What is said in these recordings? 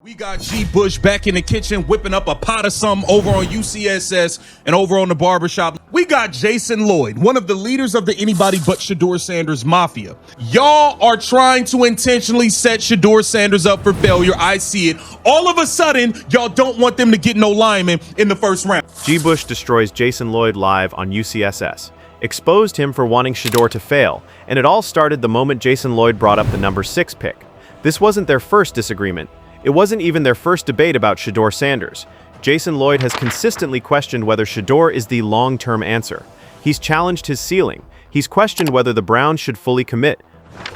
We got G. Bush back in the kitchen whipping up a pot of something over on UCSS and over on the barbershop. We got Jason Lloyd, one of the leaders of the Anybody But Shedeur Sanders Mafia. Y'all are trying to intentionally set Shedeur Sanders up for failure. I see it. All of a sudden, y'all don't want them to get no lineman in the first round. G. Bush destroys Jason Lloyd live on UCSS, exposed him for wanting Shedeur to fail, and it all started the moment Jason Lloyd brought up the number 6 pick. This wasn't their first disagreement. It wasn't even their first debate about Shedeur Sanders. Jason Lloyd has consistently questioned whether Shedeur is the long-term answer. He's challenged his ceiling. He's questioned whether the Browns should fully commit.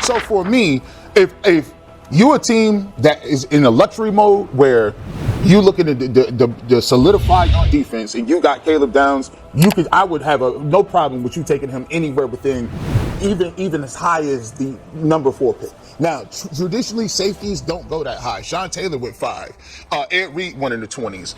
So for me, if you're a team that is in a luxury mode where you look at the solidified defense and you got Caleb Downs, I would have no problem with you taking him anywhere within even as high as the number 4 pick. Now, traditionally, safeties don't go that high. Sean Taylor went 5. Ed Reed went in the 20s.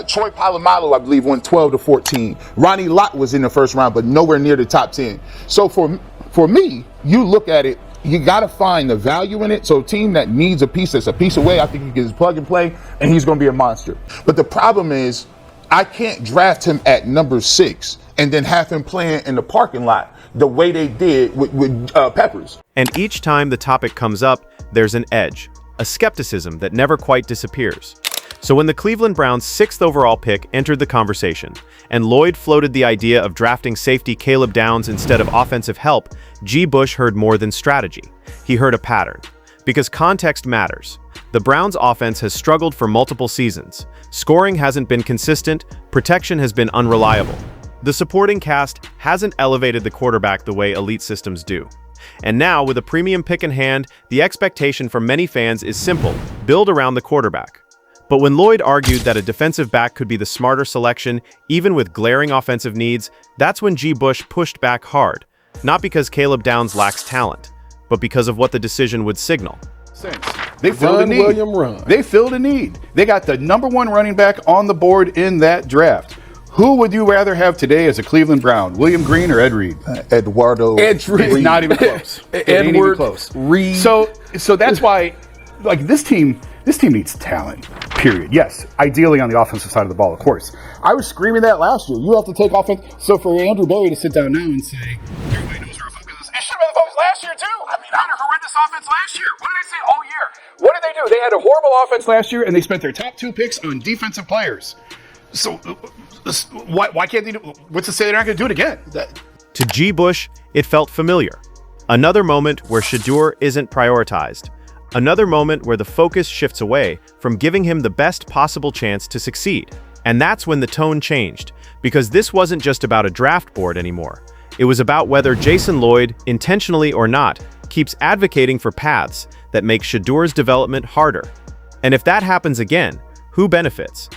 Troy Polamalu, I believe, went 12 to 14. Ronnie Lott was in the first round, but nowhere near the top 10. So for me, you look at it, you got to find the value in it. So a team that needs a piece that's a piece away, I think he gets plug and play, and he's going to be a monster. But the problem is, I can't draft him at number 6 and then have him playing in the parking lot the way they did with Peppers. And each time the topic comes up, there's an edge, a skepticism that never quite disappears. So when the Cleveland Browns' 6th overall pick entered the conversation, and Lloyd floated the idea of drafting safety Caleb Downs instead of offensive help, G. Bush heard more than strategy. He heard a pattern. Because context matters. The Browns' offense has struggled for multiple seasons. Scoring hasn't been consistent, protection has been unreliable. The supporting cast hasn't elevated the quarterback the way elite systems do. And now, with a premium pick in hand, the expectation from many fans is simple: build around the quarterback. But when Lloyd argued that a defensive back could be the smarter selection, even with glaring offensive needs, that's when G. Bush pushed back hard. Not because Caleb Downs lacks talent, but because of what the decision would signal. They filled a need. They filled a need. They got the number 1 running back on the board in that draft. Who would you rather have today as a Cleveland Brown, William Green or Ed Reed? Eduardo. Ed Reed. Not even close. Edward close. Reed. So that's why, like, this team needs talent. Period. Yes, ideally on the offensive side of the ball, of course. I was screaming that last year. You have to take offense. So for Andrew Berry to sit down now and say, everybody knows our focus is. It should have been the focus last year too. I mean, I had a horrendous offense last year. What did they say all year? What did they do? They had a horrible offense last year, and they spent their top 2 picks on defensive players. So why can't they do? What's to say they're not going to do it again? To G. Bush, it felt familiar. Another moment where Shedeur isn't prioritized. Another moment where the focus shifts away from giving him the best possible chance to succeed. And that's when the tone changed, because this wasn't just about a draft board anymore. It was about whether Jason Lloyd, intentionally or not, keeps advocating for paths that make Shedeur's development harder. And if that happens again, who benefits?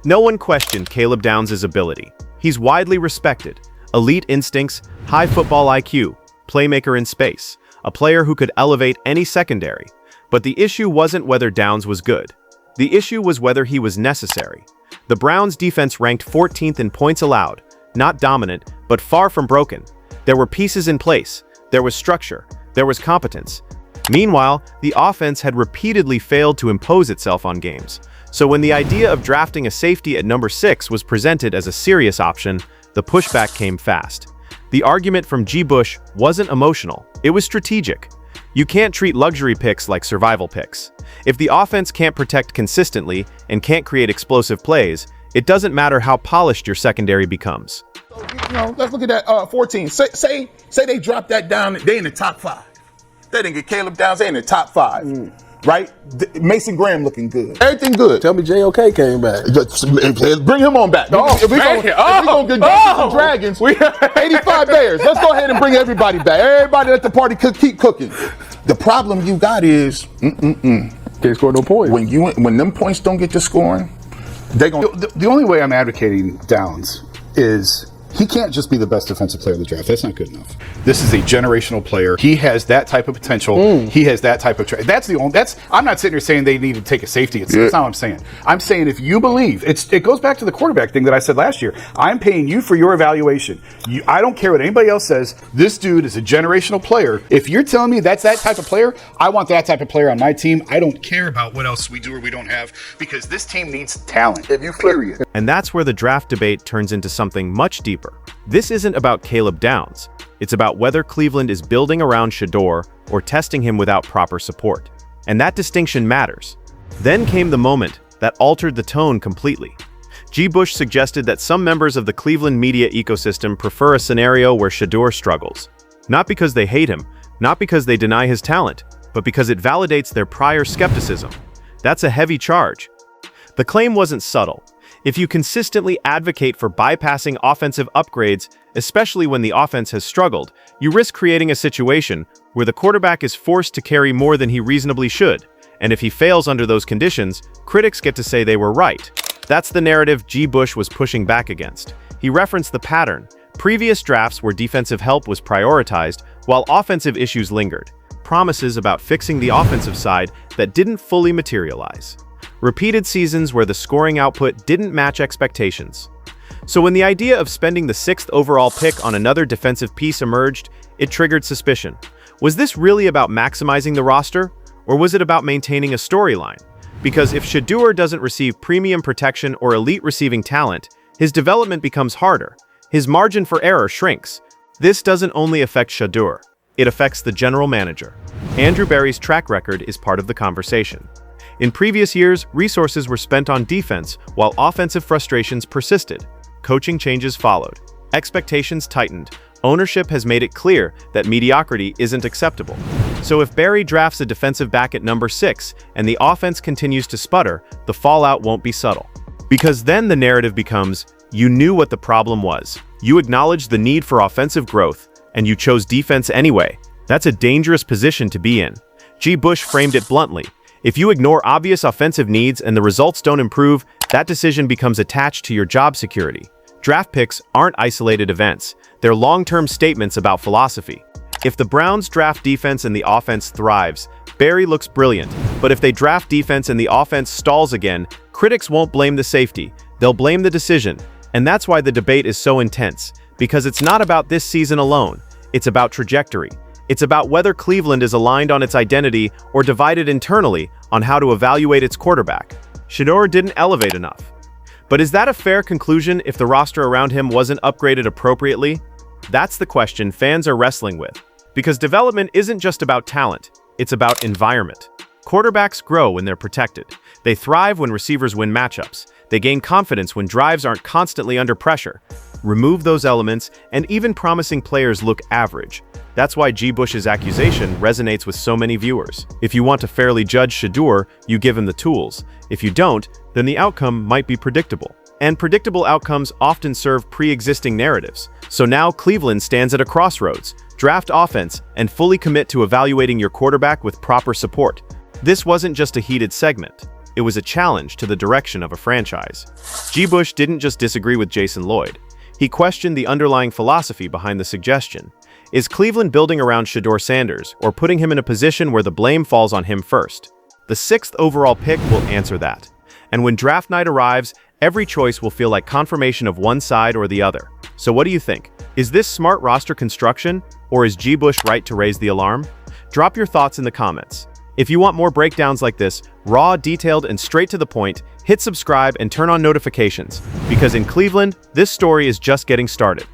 No one questioned Caleb Downs' ability. He's widely respected. Elite instincts, high football IQ, playmaker in space, a player who could elevate any secondary. But the issue wasn't whether Downs was good. The issue was whether he was necessary. The Browns' defense ranked 14th in points allowed, not dominant, but far from broken. There were pieces in place. There was structure. There was competence. Meanwhile, the offense had repeatedly failed to impose itself on games. So when the idea of drafting a safety at number 6 was presented as a serious option, the pushback came fast. The argument from G. Bush wasn't emotional, it was strategic. You can't treat luxury picks like survival picks. If the offense can't protect consistently and can't create explosive plays, it doesn't matter how polished your secondary becomes. So, let's look at that 14. Say they drop that down, they in the top 5. They didn't get Caleb Downs, they in the top 5. Right? Mason Graham looking good. Everything good. Tell me JOK came back. Bring him on back. If we're going to get Dungeons and Dragons, 85 Bears. Let's go ahead and bring everybody back. Everybody at the party keep cooking. The problem you got is, can't score no points. When them points don't get to scoring, they going. The only way I'm advocating Downs is He can't just be the best defensive player of the draft. That's not good enough. This is a generational player. He has that type of potential. He has that type of. I'm not sitting here saying they need to take a safety. That's not what I'm saying. I'm saying if you believe, it goes back to the quarterback thing that I said last year. I'm paying you for your evaluation. I don't care what anybody else says. This dude is a generational player. If you're telling me that's that type of player, I want that type of player on my team. I don't care about what else we do or we don't have, because this team needs talent. If you period. And that's where the draft debate turns into something much deeper. This isn't about Caleb Downs. It's about whether Cleveland is building around Shedeur or testing him without proper support. And that distinction matters. Then came the moment that altered the tone completely. G. Bush suggested that some members of the Cleveland media ecosystem prefer a scenario where Shedeur struggles. Not because they hate him, not because they deny his talent, but because it validates their prior skepticism. That's a heavy charge. The claim wasn't subtle. If you consistently advocate for bypassing offensive upgrades, especially when the offense has struggled, you risk creating a situation where the quarterback is forced to carry more than he reasonably should. And if he fails under those conditions, critics get to say they were right. That's the narrative G. Bush was pushing back against. He referenced the pattern: previous drafts where defensive help was prioritized while offensive issues lingered. Promises about fixing the offensive side that didn't fully materialize. Repeated seasons where the scoring output didn't match expectations. So when the idea of spending the 6th overall pick on another defensive piece emerged, it triggered suspicion. Was this really about maximizing the roster, or was it about maintaining a storyline? Because if Shedeur doesn't receive premium protection or elite receiving talent, his development becomes harder. His margin for error shrinks. This doesn't only affect Shedeur, it affects the general manager. Andrew Berry's track record is part of the conversation. In previous years, resources were spent on defense while offensive frustrations persisted. Coaching changes followed. Expectations tightened. Ownership has made it clear that mediocrity isn't acceptable. So if Berry drafts a defensive back at number 6 and the offense continues to sputter, the fallout won't be subtle. Because then the narrative becomes, you knew what the problem was. You acknowledged the need for offensive growth, and you chose defense anyway. That's a dangerous position to be in. G. Bush framed it bluntly. If you ignore obvious offensive needs and the results don't improve, that decision becomes attached to your job security. Draft picks aren't isolated events. They're long-term statements about philosophy. If the Browns draft defense and the offense thrives, Berry looks brilliant. But if they draft defense and the offense stalls again, critics won't blame the safety. They'll blame the decision. And that's why the debate is so intense. Because it's not about this season alone. It's about trajectory. It's about whether Cleveland is aligned on its identity or divided internally on how to evaluate its quarterback. Shedeur didn't elevate enough. But is that a fair conclusion if the roster around him wasn't upgraded appropriately? That's the question fans are wrestling with. Because development isn't just about talent, it's about environment. Quarterbacks grow when they're protected. They thrive when receivers win matchups. They gain confidence when drives aren't constantly under pressure. Remove those elements, and even promising players look average. That's why G. Bush's accusation resonates with so many viewers. If you want to fairly judge Shedeur, you give him the tools. If you don't, then the outcome might be predictable. And predictable outcomes often serve pre-existing narratives. So now Cleveland stands at a crossroads. Draft offense and fully commit to evaluating your quarterback with proper support. This wasn't just a heated segment. It was a challenge to the direction of a franchise. G. Bush didn't just disagree with Jason Lloyd. He questioned the underlying philosophy behind the suggestion. Is Cleveland building around Shedeur Sanders, or putting him in a position where the blame falls on him first? The 6th overall pick will answer that. And when draft night arrives, every choice will feel like confirmation of one side or the other. So what do you think? Is this smart roster construction, or is G. Bush right to raise the alarm? Drop your thoughts in the comments. If you want more breakdowns like this, raw, detailed, and straight to the point, hit subscribe and turn on notifications. Because in Cleveland, this story is just getting started.